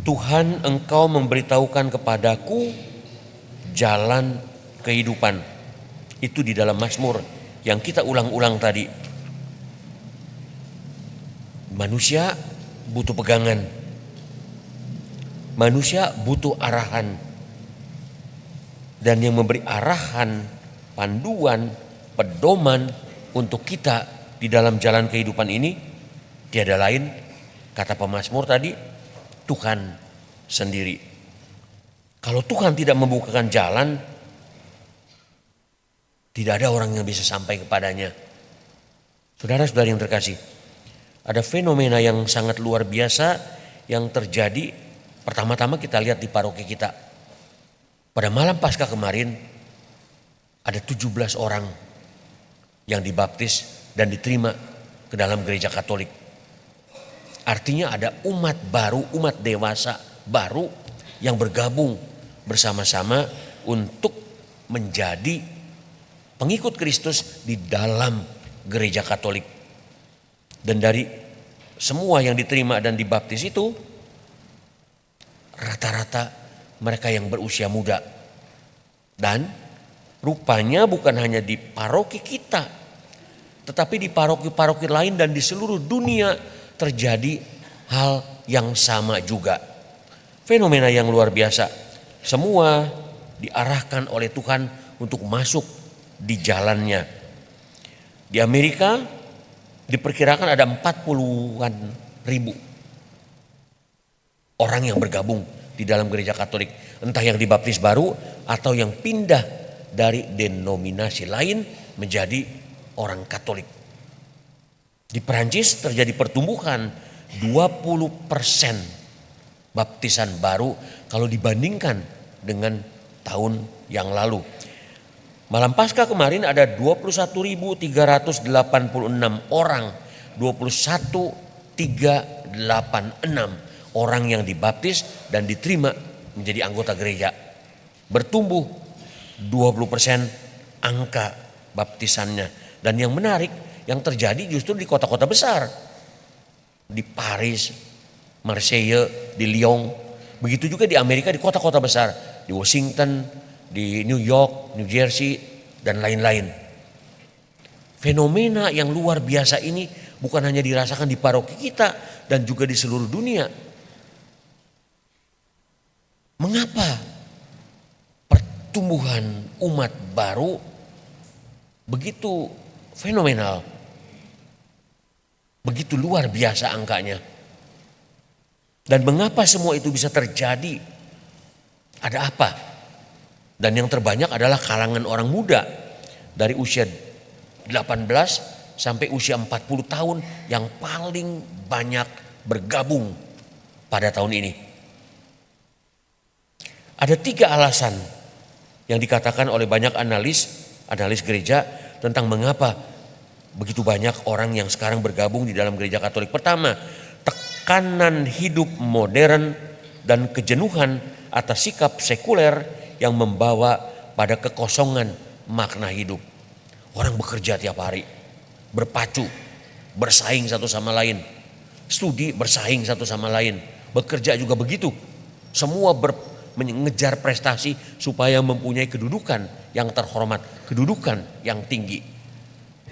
Tuhan, Engkau memberitahukan kepadaku jalan kehidupan. Itu di dalam Mazmur yang kita ulang-ulang tadi. Manusia butuh pegangan. Manusia butuh arahan. Dan yang memberi arahan, panduan, pedoman untuk kita di dalam jalan kehidupan ini tiada lain, kata pemazmur tadi, Tuhan sendiri. Kalau Tuhan tidak membukakan jalan, tidak ada orang yang bisa sampai kepadanya. Saudara-saudari yang terkasih, ada fenomena yang sangat luar biasa yang terjadi. Pertama-tama kita lihat di paroki kita. Pada malam Paskah kemarin ada 17 orang yang dibaptis dan diterima ke dalam gereja Katolik. Artinya ada umat baru, umat dewasa baru yang bergabung bersama-sama untuk menjadi pengikut Kristus di dalam gereja Katolik. Dan dari semua yang diterima dan dibaptis itu rata-rata mereka yang berusia muda. Dan rupanya bukan hanya di paroki kita, tetapi di paroki-paroki lain dan di seluruh dunia terjadi hal yang sama juga. Fenomena yang luar biasa. Semua diarahkan oleh Tuhan untuk masuk di jalannya. Di Amerika diperkirakan ada 40-an ribu orang yang bergabung di dalam gereja Katolik, entah yang dibaptis baru atau yang pindah dari denominasi lain menjadi orang Katolik. Di Perancis terjadi pertumbuhan 20% baptisan baru kalau dibandingkan dengan tahun yang lalu. Malam Paskah kemarin ada 21.386 orang, 21.386 orang yang dibaptis dan diterima menjadi anggota gereja. Bertumbuh 20% angka baptisannya. Dan yang menarik, yang terjadi justru di kota-kota besar. Di Paris, Marseille, di Lyon. Begitu juga di Amerika, di kota-kota besar. Di Washington, di New York, New Jersey, dan lain-lain. Fenomena yang luar biasa ini bukan hanya dirasakan di paroki kita dan juga di seluruh dunia. Mengapa pertumbuhan umat baru begitu fenomenal, begitu luar biasa angkanya? Dan mengapa semua itu bisa terjadi? Ada apa? Dan yang terbanyak adalah kalangan orang muda dari usia 18 sampai usia 40 tahun yang paling banyak bergabung pada tahun ini. Ada 3 alasan yang dikatakan oleh banyak analis gereja tentang mengapa begitu banyak orang yang sekarang bergabung di dalam gereja Katolik. Pertama, tekanan hidup modern dan kejenuhan atas sikap sekuler yang membawa pada kekosongan makna hidup. Orang bekerja tiap hari, berpacu, bersaing satu sama lain. Studi bersaing satu sama lain. Bekerja juga begitu. Semua mengejar prestasi supaya mempunyai kedudukan yang terhormat, kedudukan yang tinggi.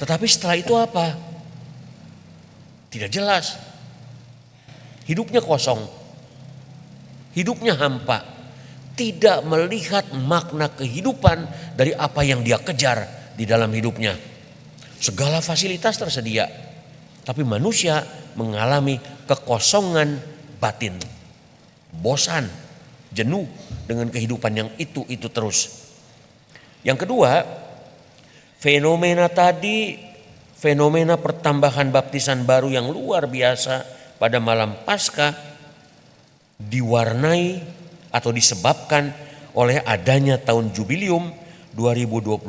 Tetapi setelah itu apa? Tidak jelas. Hidupnya kosong. Hidupnya hampa. Tidak melihat makna kehidupan dari apa yang dia kejar di dalam hidupnya. Segala fasilitas tersedia, tapi manusia mengalami kekosongan batin. Bosan, jenuh dengan kehidupan yang itu terus. Yang kedua, fenomena pertambahan baptisan baru yang luar biasa pada malam Paskah diwarnai atau disebabkan oleh adanya tahun jubilium 2025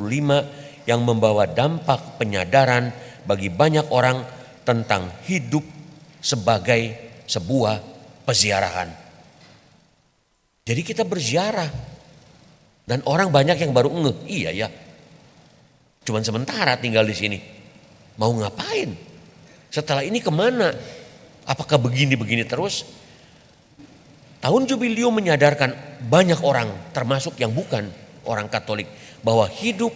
yang membawa dampak penyadaran bagi banyak orang tentang hidup sebagai sebuah peziarahan. Jadi kita berziarah dan orang banyak yang baru ngeh, iya ya, cuman sementara tinggal di sini, mau ngapain? Setelah ini kemana? Apakah begini terus? Tahun Jubilium menyadarkan banyak orang, termasuk yang bukan orang Katolik, bahwa hidup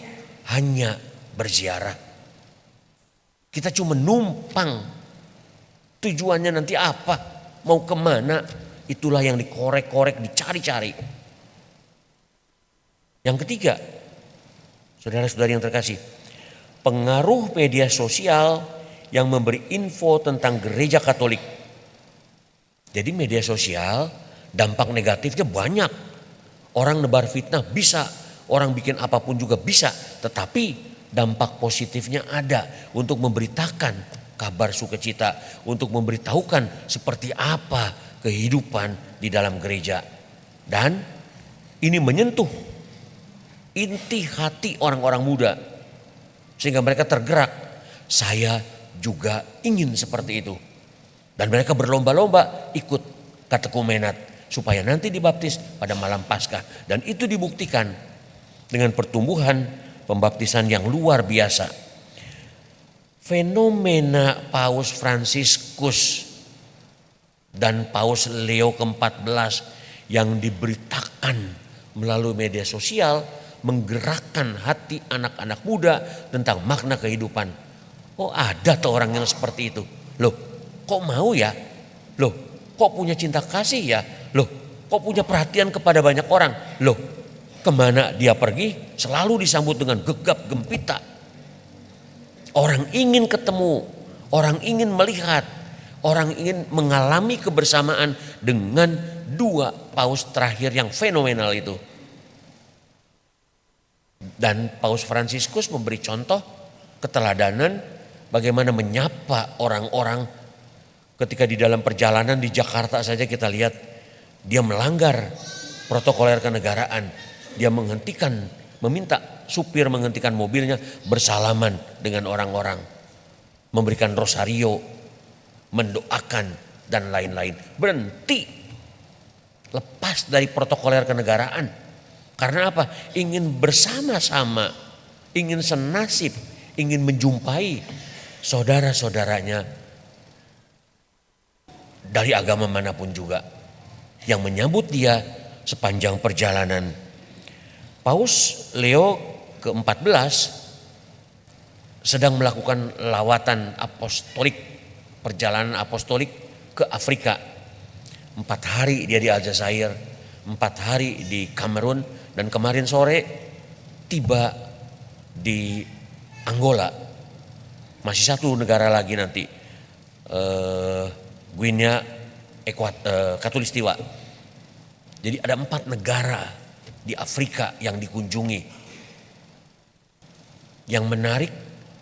hanya berziarah. Kita cuma numpang. Tujuannya nanti apa? Mau kemana? Itulah yang dikorek-korek, dicari-cari. Yang ketiga, saudara-saudari yang terkasih, pengaruh media sosial yang memberi info tentang gereja Katolik. Jadi media sosial dampak negatifnya banyak. Orang nebar fitnah bisa, orang bikin apapun juga bisa. Tetapi dampak positifnya ada untuk memberitakan kabar sukacita, untuk memberitahukan seperti apa kehidupan di dalam gereja. Dan ini menyentuh inti hati orang-orang muda sehingga mereka tergerak, saya juga ingin seperti itu. Dan mereka berlomba-lomba ikut katekumenat supaya nanti dibaptis pada malam Paskah. Dan itu dibuktikan dengan pertumbuhan pembaptisan yang luar biasa. Fenomena Paus Fransiskus dan Paus Leo ke-14 yang diberitakan melalui media sosial menggerakkan hati anak-anak muda tentang makna kehidupan. Oh, ada tuh orang yang seperti itu. Loh, kok mau ya? Loh, kok punya cinta kasih ya? Loh, kok punya perhatian kepada banyak orang? Loh, kemana dia pergi selalu disambut dengan gegap gempita. Orang ingin ketemu, orang ingin melihat, orang ingin mengalami kebersamaan dengan dua paus terakhir yang fenomenal itu. Dan Paus Fransiskus memberi contoh keteladanan bagaimana menyapa orang-orang ketika di dalam perjalanan di Jakarta saja kita lihat dia melanggar protokoler kenegaraan. Dia meminta supir menghentikan mobilnya, bersalaman dengan orang-orang, memberikan rosario, mendoakan dan lain-lain. Berhenti, lepas dari protokoler kenegaraan. Karena apa? Ingin bersama-sama, ingin senasib, ingin menjumpai saudara-saudaranya dari agama manapun juga yang menyambut dia sepanjang perjalanan. Paus Leo ke-14 sedang melakukan lawatan apostolik, perjalanan apostolik ke Afrika. 4 hari dia di Aljazair, 4 hari di Kamerun, dan kemarin sore tiba di Angola. Masih satu negara lagi nanti, Guinea Katulistiwa. Jadi ada 4 negara di Afrika yang dikunjungi. Yang menarik,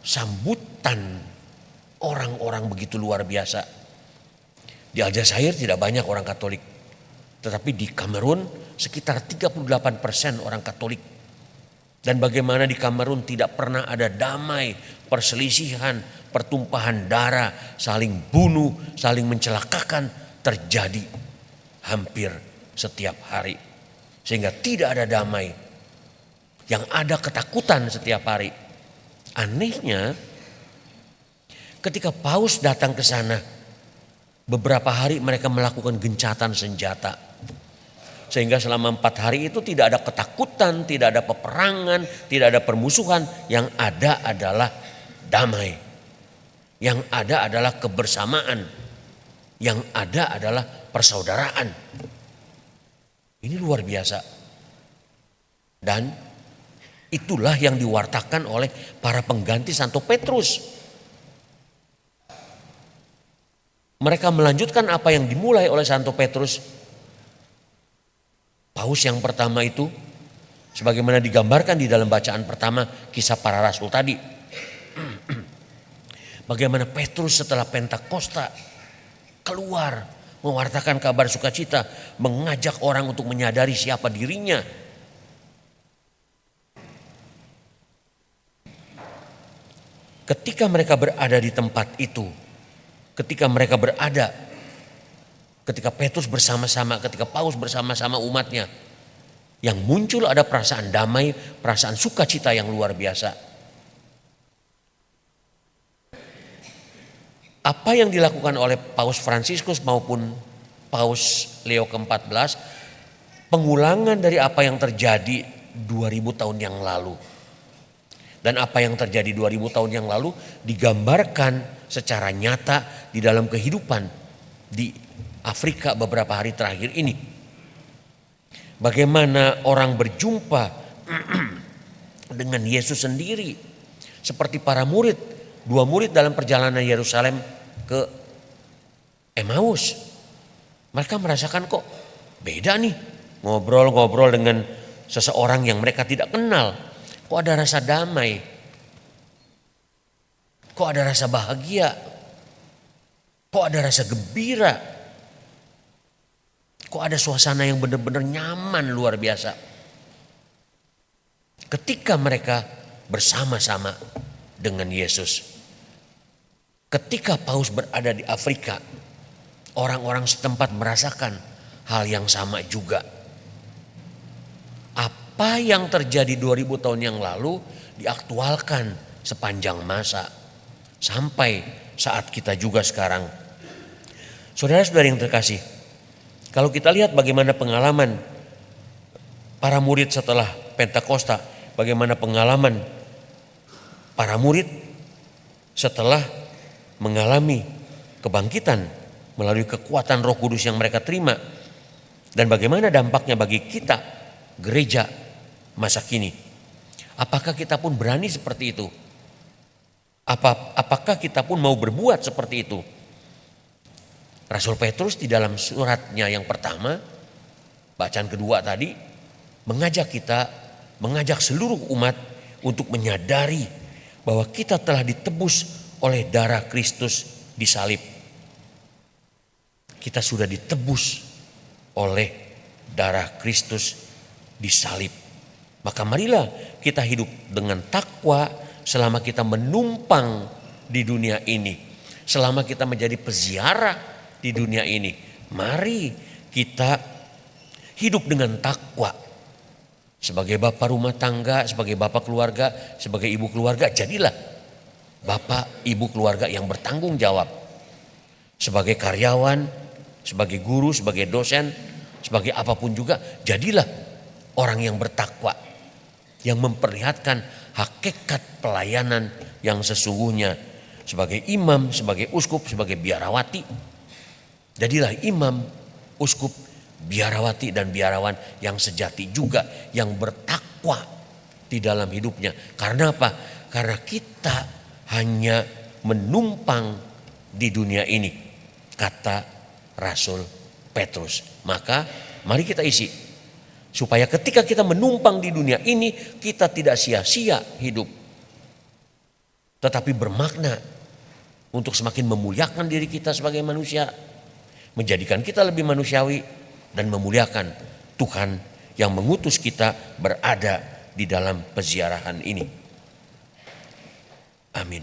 sambutan orang-orang begitu luar biasa. Di Aljazair tidak banyak orang Katolik, tetapi di Kamerun sekitar 38% orang Katolik. Dan bagaimana di Kamerun tidak pernah ada damai, perselisihan, pertumpahan darah, saling bunuh, saling mencelakakan terjadi hampir setiap hari. Sehingga tidak ada damai, yang ada ketakutan setiap hari. Anehnya ketika Paus datang ke sana, beberapa hari mereka melakukan gencatan senjata. Sehingga selama 4 hari itu tidak ada ketakutan, tidak ada peperangan, tidak ada permusuhan. Yang ada adalah damai. Yang ada adalah kebersamaan. Yang ada adalah persaudaraan. Ini luar biasa. Dan itulah yang diwartakan oleh para pengganti Santo Petrus. Mereka melanjutkan apa yang dimulai oleh Santo Petrus. Paus yang pertama itu, sebagaimana digambarkan di dalam bacaan pertama kisah para rasul tadi. Bagaimana Petrus setelah Pentakosta keluar mewartakan kabar sukacita, mengajak orang untuk menyadari siapa dirinya. Ketika mereka berada di tempat itu, ketika Petrus bersama-sama, ketika Paus bersama-sama umatnya, yang muncul ada perasaan damai, perasaan sukacita yang luar biasa. Apa yang dilakukan oleh Paus Fransiskus maupun Paus Leo ke-14 pengulangan dari apa yang terjadi 2000 tahun yang lalu. Dan apa yang terjadi 2000 tahun yang lalu digambarkan secara nyata di dalam kehidupan di Afrika beberapa hari terakhir ini. Bagaimana orang berjumpa dengan Yesus sendiri. Seperti para murid, 2 murid dalam perjalanan Yerusalem ke Emmaus. Mereka merasakan kok beda nih ngobrol-ngobrol dengan seseorang yang mereka tidak kenal. Kok ada rasa damai? Kok ada rasa bahagia? Kok ada rasa gembira? Kok ada suasana yang benar-benar nyaman luar biasa? Ketika mereka bersama-sama dengan Yesus. Ketika Paus berada di Afrika, orang-orang setempat merasakan hal yang sama juga. Apa yang terjadi 2000 tahun yang lalu diaktualkan sepanjang masa sampai saat kita juga sekarang. Saudara-saudara yang terkasih, kalau kita lihat bagaimana pengalaman para murid setelah Pentakosta, bagaimana pengalaman para murid setelah mengalami kebangkitan melalui kekuatan Roh Kudus yang mereka terima, dan bagaimana dampaknya bagi kita gereja masa kini. Apakah kita pun berani seperti itu? Apakah kita pun mau berbuat seperti itu? Rasul Petrus di dalam suratnya yang pertama, bacaan kedua tadi, mengajak seluruh umat untuk menyadari bahwa kita telah ditebus oleh darah Kristus di salib. Kita sudah ditebus oleh darah Kristus di salib. Maka marilah kita hidup dengan takwa selama kita menumpang di dunia ini. Selama kita menjadi peziarah di dunia ini. Mari kita hidup dengan takwa. Sebagai bapak rumah tangga, sebagai bapak keluarga, sebagai ibu keluarga, jadilah bapak ibu keluarga yang bertanggung jawab. Sebagai karyawan, sebagai guru, sebagai dosen, sebagai apapun juga, jadilah orang yang bertakwa, yang memperlihatkan hakikat pelayanan yang sesungguhnya. Sebagai imam, sebagai uskup, sebagai biarawati, jadilah imam, uskup, biarawati dan biarawan yang sejati juga, yang bertakwa di dalam hidupnya. Karena apa? Karena kita hanya menumpang di dunia ini, kata Rasul Petrus. Maka mari kita isi, supaya ketika kita menumpang di dunia ini, kita tidak sia-sia hidup, tetapi bermakna untuk semakin memuliakan diri kita sebagai manusia, menjadikan kita lebih manusiawi, dan memuliakan Tuhan yang mengutus kita berada di dalam peziarahan ini. Amin.